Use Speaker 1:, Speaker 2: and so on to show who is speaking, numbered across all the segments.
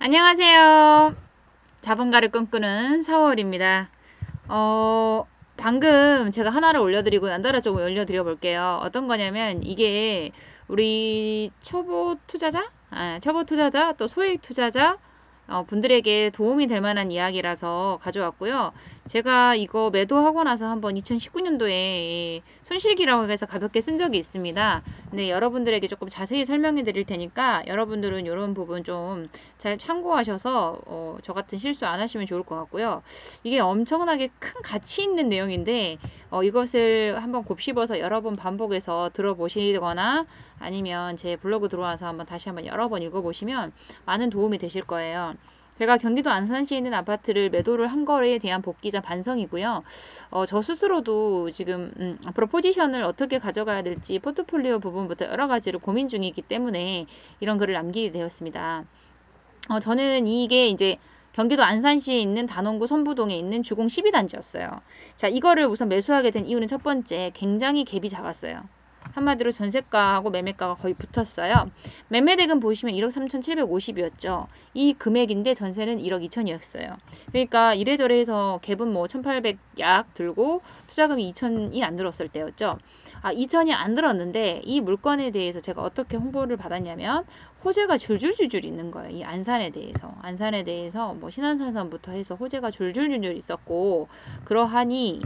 Speaker 1: 안녕하세요. 자본가를 꿈꾸는 4월입니다. 방금 제가 하나를 올려드리고 연달아 좀 올려드려 볼게요. 어떤 거냐면 이게 우리 초보 투자자? 초보 투자자 또 소액 투자자 분들에게 도움이 될 만한 이야기라서 가져왔고요. 제가 이거 매도하고 나서 한번 2019년도에 손실기라고 해서 가볍게 쓴 적이 있습니다. 근데 여러분들에게 조금 자세히 설명해 드릴 테니까 여러분들은 이런 부분 좀 잘 참고하셔서 저 같은 실수 안 하시면 좋을 것 같고요. 이게 엄청나게 큰 가치 있는 내용인데 이것을 한번 곱씹어서 여러 번 반복해서 들어보시거나 아니면 제 블로그 들어와서 한번 다시 한번 여러 번 읽어보시면 많은 도움이 되실 거예요. 제가 경기도 안산시에 있는 아파트를 매도를 한 거에 대한 복귀자 반성이고요. 저 스스로도 지금 앞으로 포지션을 어떻게 가져가야 될지 포트폴리오 부분부터 여러 가지를 고민 중이기 때문에 이런 글을 남기게 되었습니다. 저는 이게 이제 경기도 안산시에 있는 단원구 선부동에 있는 주공 12단지였어요. 자, 이거를 우선 매수하게 된 이유는 첫 번째, 굉장히 갭이 작았어요. 한마디로 전세가하고 매매가가 거의 붙었어요. 매매대금 보시면 1억 3,750이었죠. 이 금액인데 전세는 1억 2천이었어요. 그러니까 이래저래 해서 갭은 뭐 1,800 약 들고 투자금이 2천이 안 들었을 때였죠. 2천이 안 들었는데 이 물건에 대해서 제가 어떻게 홍보를 받았냐면 호재가 줄줄줄줄 있는 거예요. 이 안산에 대해서 뭐 신안산선부터 해서 호재가 줄줄줄줄 있었고 그러하니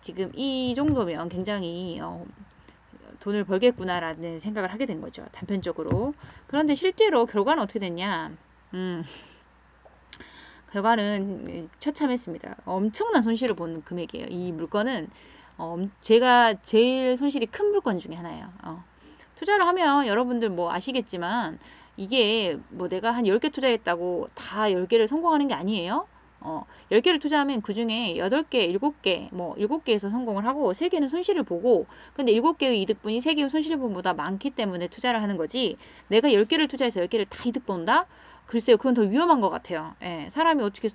Speaker 1: 지금 이 정도면 굉장히 돈을 벌겠구나라는 생각을 하게 된 거죠. 단편적으로. 그런데 실제로 결과는 어떻게 됐냐? 결과는 처참했습니다. 엄청난 손실을 본 금액이에요. 이 물건은 제가 제일 손실이 큰 물건 중에 하나예요. 투자를 하면 여러분들 뭐 아시겠지만 이게 뭐 내가 한 10개 투자했다고 다 10개를 성공하는 게 아니에요. 10개를 투자하면 그 중에 8개, 7개, 뭐 7개에서 성공을 하고 3개는 손실을 보고 근데 7개의 이득분이 3개의 손실분보다 많기 때문에 투자를 하는 거지 내가 10개를 투자해서 10개를 다 이득 본다? 글쎄요, 그건 더 위험한 것 같아요. 사람이 어떻게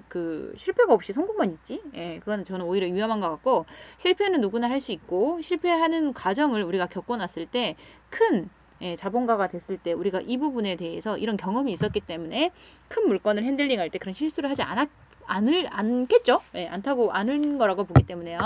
Speaker 1: 그 실패가 없이 성공만 있지? 그건 저는 오히려 위험한 것 같고 실패는 누구나 할 수 있고 실패하는 과정을 우리가 겪어놨을 때 큰 자본가가 됐을 때 우리가 이 부분에 대해서 이런 경험이 있었기 때문에 큰 물건을 핸들링할 때 그런 실수를 하지 않겠죠? 않다고 않은 거라고 보기 때문에요.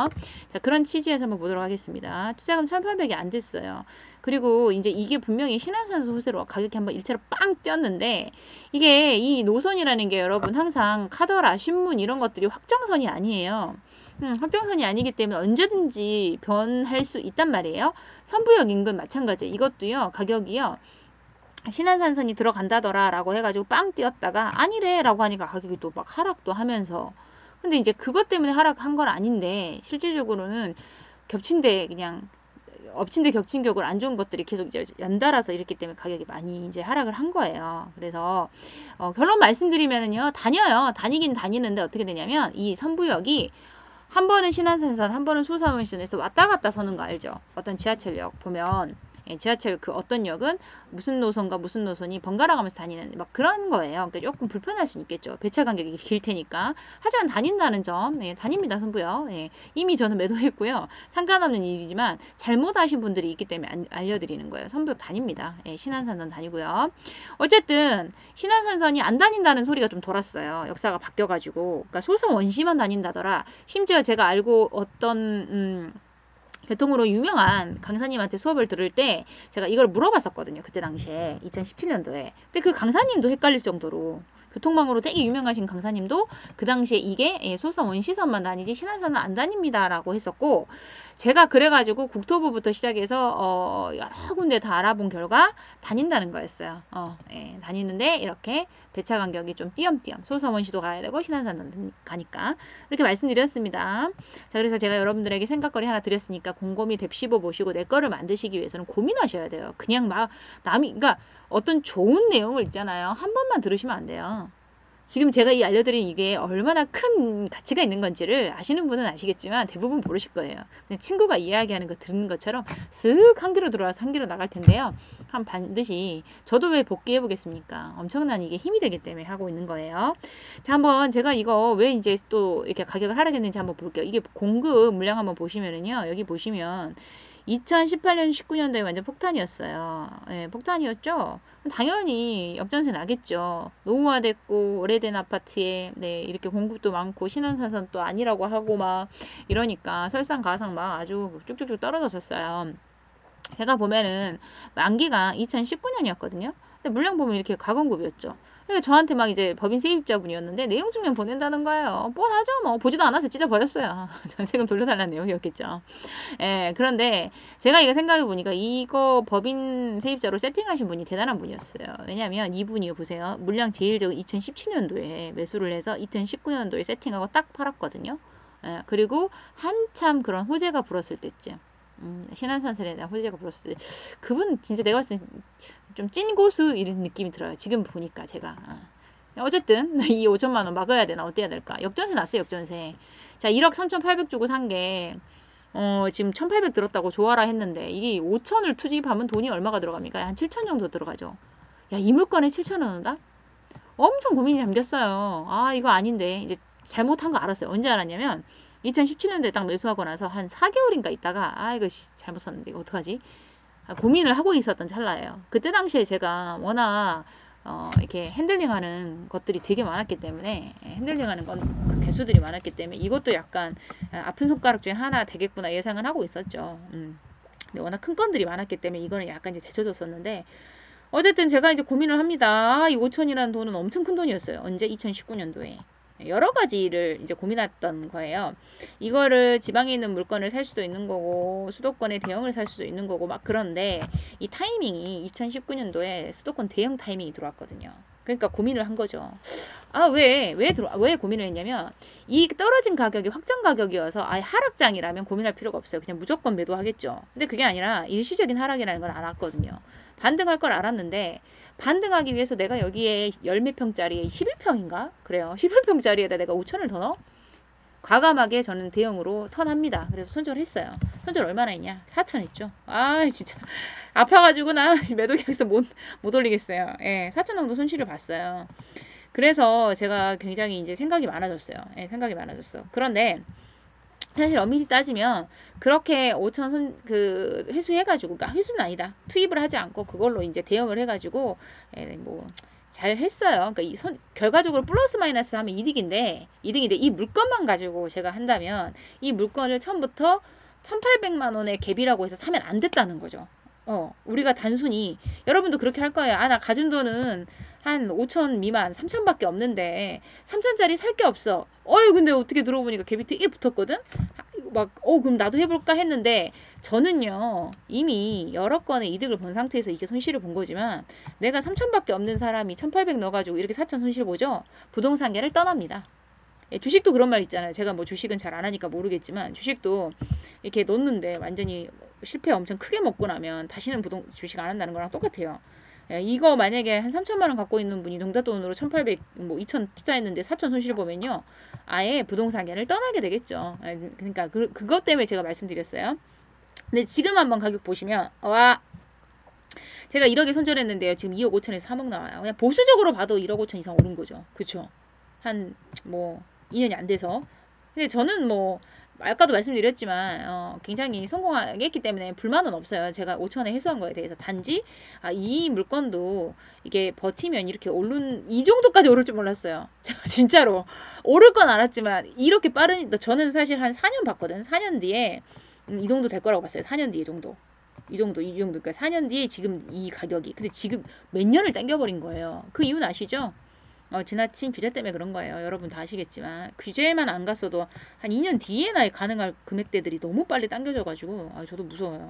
Speaker 1: 자, 그런 취지에서 한번 보도록 하겠습니다. 투자금 1,800이 안 됐어요. 그리고 이제 이게 분명히 신한산소 호재로 가격이 한번 일차로 빵 뛰었는데 이게 이 노선이라는 게 여러분 항상 카더라, 신문 이런 것들이 확정선이 아니에요. 확정선이 아니기 때문에 언제든지 변할 수 있단 말이에요. 선부역 인근 마찬가지. 이것도요, 가격이요. 신한산선이 들어간다더라 라고 해가지고 빵 뛰었다가 아니래 라고 하니까 가격이 또 막 하락도 하면서 근데 이제 그것 때문에 하락한 건 아닌데 실질적으로는 겹친데 그냥 엎친 데 겹친 격으로 안 좋은 것들이 계속 이제 연달아서 이렇기 때문에 가격이 많이 이제 하락을 한 거예요. 그래서 결론 말씀드리면은요, 다니긴 다니는데 어떻게 되냐면 이 선부역이 한 번은 신안산선, 한 번은 소사문시에서 왔다 갔다 서는 거 알죠? 어떤 지하철역 보면 지하철 그 어떤 역은 무슨 노선과 무슨 노선이 번갈아 가면서 다니는 막 그런 거예요. 그러니까 조금 불편할 수 있겠죠. 배차 간격이 길 테니까. 하지만 다닌다는 점, 다닙니다, 선부요. 이미 저는 매도했고요. 상관없는 일이지만 잘못하신 분들이 있기 때문에 알려드리는 거예요. 선부 다닙니다. 신안산선 다니고요. 어쨌든 신안산선이 안 다닌다는 소리가 좀 돌았어요. 역사가 바뀌어가지고. 그러니까 소선 원시만 다닌다더라. 심지어 제가 알고 어떤 교통으로 유명한 강사님한테 수업을 들을 때 제가 이걸 물어봤었거든요. 그때 당시에 2017년도에. 근데 그 강사님도 헷갈릴 정도로 교통망으로 되게 유명하신 강사님도 그 당시에 이게 소선 원시선만 다니지 신안선은 안 다닙니다라고 했었고 제가 그래가지고 국토부부터 시작해서 여러 군데 다 알아본 결과 다닌다는 거였어요. 다니는데 이렇게 배차 간격이 좀 띄엄띄엄 소선 원시도 가야 되고 신안선도 가니까 이렇게 말씀드렸습니다. 자, 그래서 제가 여러분들에게 생각거리 하나 드렸으니까 곰곰이 뎁씹어 보시고 내 거를 만드시기 위해서는 고민하셔야 돼요. 그냥 막 그러니까 어떤 좋은 내용을 있잖아요. 한 번만 들으시면 안 돼요. 지금 제가 이 알려드린 이게 얼마나 큰 가치가 있는 건지를 아시는 분은 아시겠지만 대부분 모르실 거예요. 그냥 친구가 이야기하는 거 듣는 것처럼 쓱 한 귀로 들어와서 한 귀로 나갈 텐데요. 반드시 저도 왜 복귀해 보겠습니까? 엄청난 이게 힘이 되기 때문에 하고 있는 거예요. 자, 한번 제가 이거 왜 이제 또 이렇게 가격을 하락했는지 한번 볼게요. 이게 공급 물량 한번 보시면은요. 여기 보시면 2018년, 19년도에 완전 폭탄이었어요. 예, 폭탄이었죠. 당연히 역전세 나겠죠. 노후화됐고 오래된 아파트에 네, 이렇게 공급도 많고 신혼사선 또 아니라고 하고 막 이러니까 설상가상 막 아주 쭉쭉쭉 떨어졌었어요. 제가 보면은 만기가 2019년이었거든요. 근데 물량 보면 이렇게 가공급이었죠. 그러니까 저한테 막 이제 법인 세입자분이었는데 내용 증명 보낸다는 거예요. 뻔하죠. 뭐 보지도 않아서 찢어버렸어요. 전세금 돌려달라는 내용이었겠죠. 예, 그런데 제가 이거 생각해 보니까 이거 법인 세입자로 세팅하신 분이 대단한 분이었어요. 왜냐면 이분이 보세요. 물량 제일 적은 2017년도에 매수를 해서 2019년도에 세팅하고 딱 팔았거든요. 예, 그리고 한참 그런 호재가 불었을 때쯤. 신한산슬에 대한 호재가 불었을 때 그분 진짜 내가 봤을 때 좀 찐 고수 이런 느낌이 들어요. 지금 보니까 제가 어쨌든 이 5천만 원 막아야 되나 어때야 될까? 역전세 났어요. 역전세. 자 1억 3,800 주고 산 게 지금 1,800 들었다고 좋아라 했는데 이게 5천을 투집하면 돈이 얼마가 들어갑니까? 한 7천 정도 들어가죠. 야, 이 물건에 7천 원 한다? 엄청 고민이 잠겼어요. 아 이거 아닌데 이제 잘못한 거 알았어요. 언제 알았냐면 2017년도에 딱 매수하고 나서 한 4개월인가 있다가 아 이거 잘못 샀는데 이거 어떡하지? 고민을 하고 있었던 찰나예요. 그때 당시에 제가 워낙 이렇게 핸들링하는 것들이 되게 많았기 때문에 핸들링하는 건 개수들이 많았기 때문에 이것도 약간 아픈 손가락 중에 하나 되겠구나 예상을 하고 있었죠. 근데 워낙 큰 건들이 많았기 때문에 이거는 약간 이제 제쳐졌었는데 어쨌든 제가 이제 고민을 합니다. 이 5천이라는 돈은 엄청 큰 돈이었어요. 언제? 2019년도에. 여러 가지를 이제 고민했던 거예요. 이거를 지방에 있는 물건을 살 수도 있는 거고 수도권에 대형을 살 수도 있는 거고 막 그런데 이 타이밍이 2019년도에 수도권 대형 타이밍이 들어왔거든요. 그러니까 고민을 한 거죠. 왜 고민을 했냐면 이 떨어진 가격이 확정 가격이어서 아예 하락장이라면 고민할 필요가 없어요. 그냥 무조건 매도하겠죠. 근데 그게 아니라 일시적인 하락이라는 걸 알았거든요. 반등할 걸 알았는데 반등하기 위해서 내가 여기에 열몇 평짜리 11평인가? 그래요. 11평짜리에다 내가 5천을 더 넣어? 과감하게 저는 대형으로 턴합니다. 그래서 손절을 했어요. 손절 얼마나 했냐? 4천 했죠. 아 진짜 아파가지고 나 매도 계약서 못 올리겠어요. 예, 4천 정도 손실을 봤어요. 그래서 제가 굉장히 이제 생각이 많아졌어요. 예, 생각이 많아졌어. 그런데 사실 엄밀히 따지면 그렇게 5천 회수해가지고 그러니까 회수는 아니다 투입을 하지 않고 그걸로 이제 대응을 해가지고 뭐 잘 했어요. 그러니까 결과적으로 플러스 마이너스 하면 이득인데 이 물건만 가지고 제가 한다면 이 물건을 처음부터 1,800만 원의 갭이라고 해서 사면 안 됐다는 거죠. 우리가 단순히 여러분도 그렇게 할 거예요. 나 가진 돈은 한 5천 미만 3천밖에 없는데 3천짜리 살 게 없어. 근데 어떻게 들어보니까 갭이 되게 붙었거든. 그럼 나도 해볼까 했는데 저는요 이미 여러 건의 이득을 본 상태에서 이게 손실을 본 거지만 내가 3천밖에 없는 사람이 1,800 넣어가지고 이렇게 4천 손실 보죠. 부동산계를 떠납니다. 주식도 그런 말 있잖아요. 제가 뭐 주식은 잘 안 하니까 모르겠지만 주식도 이렇게 넣는데 완전히 실패 엄청 크게 먹고 나면 다시는 주식 안 한다는 거랑 똑같아요. 이거 만약에 한 3천만 원 갖고 있는 분이 동자돈으로 1,800, 뭐 2천 투자했는데 4천 손실 보면요. 아예 부동산계를 떠나게 되겠죠. 그러니까 그것 때문에 제가 말씀드렸어요. 근데 지금 한번 가격 보시면 제가 1억에 손절했는데요. 지금 2억 5천에서 3억 나와요. 그냥 보수적으로 봐도 1억 5천 이상 오른 거죠. 그쵸? 한 뭐 2년이 안 돼서. 근데 저는 뭐 아까도 말씀드렸지만 굉장히 성공하게 했기 때문에 불만은 없어요. 제가 5천에 회수한 거에 대해서 단지 이 물건도 이게 버티면 이렇게 이 정도까지 오를 줄 몰랐어요. 진짜로 오를 건 알았지만 이렇게 빠른 저는 사실 한 4년 봤거든. 4년 뒤에 이 정도 될 거라고 봤어요. 4년 뒤에 정도. 이 정도 그러니까 4년 뒤에 지금 이 가격이 근데 지금 몇 년을 당겨버린 거예요. 그 이유는 아시죠? 지나친 규제 때문에 그런 거예요. 여러분 다 아시겠지만 규제만 안 갔어도 한 2년 뒤에나 가능할 금액대들이 너무 빨리 당겨져가지고 저도 무서워요.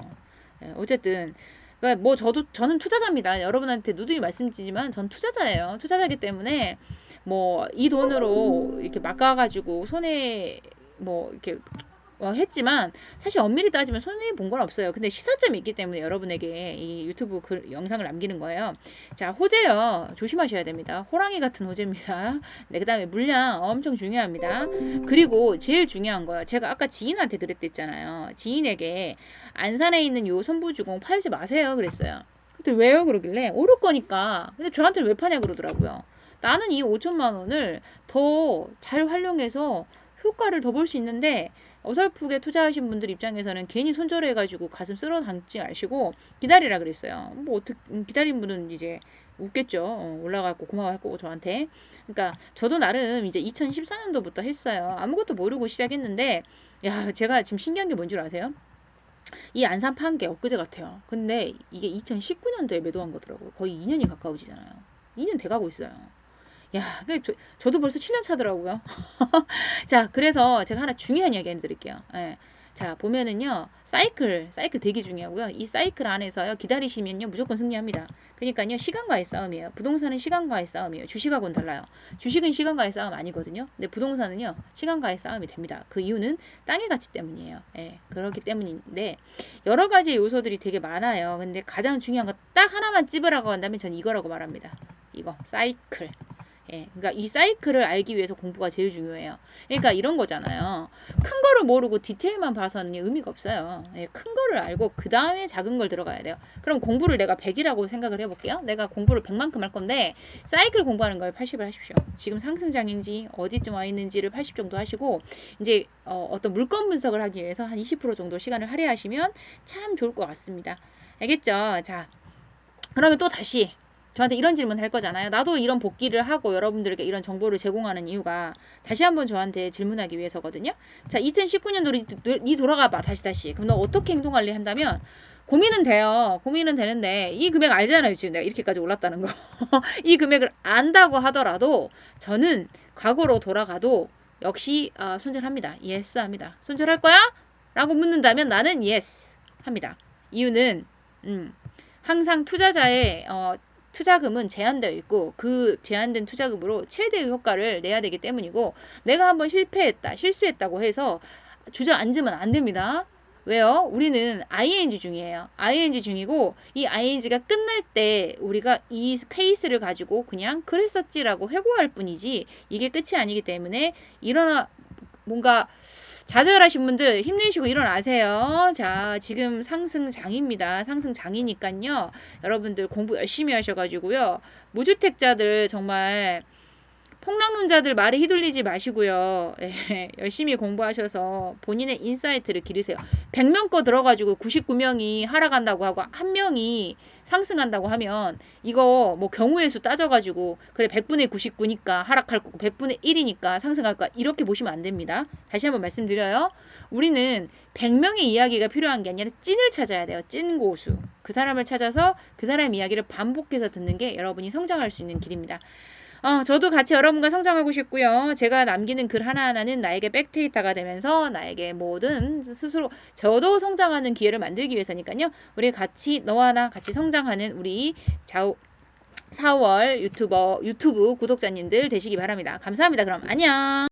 Speaker 1: 어쨌든 그러니까 뭐 저는 투자자입니다. 여러분한테 누누이 말씀드리지만 전 투자자예요. 투자자이기 때문에 뭐 이 돈으로 이렇게 막아가지고 손해 뭐 이렇게 했지만 사실 엄밀히 따지면 손해 본 건 없어요. 근데 시사점이 있기 때문에 여러분에게 이 유튜브 영상을 남기는 거예요. 자, 호재요. 조심하셔야 됩니다. 호랑이 같은 호재입니다. 네, 그 다음에 물량 엄청 중요합니다. 그리고 제일 중요한 거요. 제가 아까 지인한테 그랬댔잖아요. 지인에게 안산에 있는 요 선부주공 팔지 마세요. 그랬어요. 근데 왜요? 그러길래 오를 거니까. 근데 저한테 왜 파냐 그러더라고요. 나는 이 5천만 원을 더 잘 활용해서 효과를 더 볼 수 있는데 어설프게 투자하신 분들 입장에서는 괜히 손절해가지고 가슴 쓸어 담지 마시고 기다리라 그랬어요. 뭐 어떻게 기다린 분은 이제 웃겠죠. 올라가고 고마워할 거고 저한테. 그러니까 저도 나름 이제 2014년도부터 했어요. 아무것도 모르고 시작했는데 야 제가 지금 신기한 게 뭔 줄 아세요? 이 안산 판 게 엊그제 같아요. 근데 이게 2019년도에 매도한 거더라고요. 거의 2년이 가까워지잖아요. 2년 돼가고 있어요. 야, 저도 벌써 7년 차더라고요. 자, 그래서 제가 하나 중요한 이야기 해드릴게요. 예. 자, 보면은요, 사이클 되게 중요하고요. 이 사이클 안에서요, 기다리시면요, 무조건 승리합니다. 그러니까요, 시간과의 싸움이에요. 부동산은 시간과의 싸움이에요. 주식하고는 달라요. 주식은 시간과의 싸움 아니거든요. 근데 부동산은요, 시간과의 싸움이 됩니다. 그 이유는 땅의 가치 때문이에요. 예, 그렇기 때문인데, 여러 가지 요소들이 되게 많아요. 근데 가장 중요한 거 딱 하나만 찝으라고 한다면 전 이거라고 말합니다. 이거, 사이클. 예, 그러니까 이 사이클을 알기 위해서 공부가 제일 중요해요. 그러니까 이런 거잖아요. 큰 거를 모르고 디테일만 봐서는 의미가 없어요. 예, 큰 거를 알고 그 다음에 작은 걸 들어가야 돼요. 그럼 공부를 내가 100이라고 생각을 해볼게요. 내가 공부를 100만큼 할 건데 사이클 공부하는 거에 80을 하십시오. 지금 상승장인지 어디쯤 와 있는지를 80 정도 하시고 이제 어떤 물건 분석을 하기 위해서 한 20% 정도 시간을 할애하시면 참 좋을 것 같습니다. 알겠죠? 자, 그러면 또 다시 저한테 이런 질문 할 거잖아요. 나도 이런 복귀를 하고 여러분들에게 이런 정보를 제공하는 이유가 다시 한번 저한테 질문하기 위해서거든요. 자, 2019년도로 니 돌아가 봐. 다시. 그럼 너 어떻게 행동할래 한다면 고민은 돼요. 고민은 되는데 이 금액 알잖아요. 지금 내가 이렇게까지 올랐다는 거. 이 금액을 안다고 하더라도 저는 과거로 돌아가도 역시 손절합니다. 예스 합니다. 손절할 거야? 라고 묻는다면 나는 예스 합니다. 이유는 항상 투자자의 투자금은 제한되어 있고 그 제한된 투자금으로 최대의 효과를 내야 되기 때문이고 내가 한번 실수했다고 해서 주저앉으면 안 됩니다. 왜요? 우리는 ing 중이에요. ing 중이고 이 ing가 끝날 때 우리가 이 케이스를 가지고 그냥 그랬었지라고 회고할 뿐이지 이게 끝이 아니기 때문에 뭔가 좌절하신 분들 힘내시고 일어나세요. 자, 지금 상승장입니다. 상승장이니까요. 여러분들 공부 열심히 하셔가지고요. 무주택자들 정말 폭락론자들 말에 휘둘리지 마시고요. 예, 열심히 공부하셔서 본인의 인사이트를 기르세요. 100명 거 들어가지고 99명이 하락한다고 하고 한 명이 상승한다고 하면 이거 뭐 경우의 수 따져가지고 그래 100분의 99니까 하락할 거고 100분의 1이니까 상승할 거야 이렇게 보시면 안 됩니다. 다시 한번 말씀드려요. 우리는 100명의 이야기가 필요한 게 아니라 찐을 찾아야 돼요. 찐 고수. 그 사람을 찾아서 그 사람의 이야기를 반복해서 듣는 게 여러분이 성장할 수 있는 길입니다. 저도 같이 여러분과 성장하고 싶고요. 제가 남기는 글 하나하나는 나에게 백데이터가 되면서 나에게 모든 스스로 저도 성장하는 기회를 만들기 위해서니까요. 우리 같이 너와 나 같이 성장하는 우리 4월 유튜브 구독자님들 되시기 바랍니다. 감사합니다. 그럼 안녕.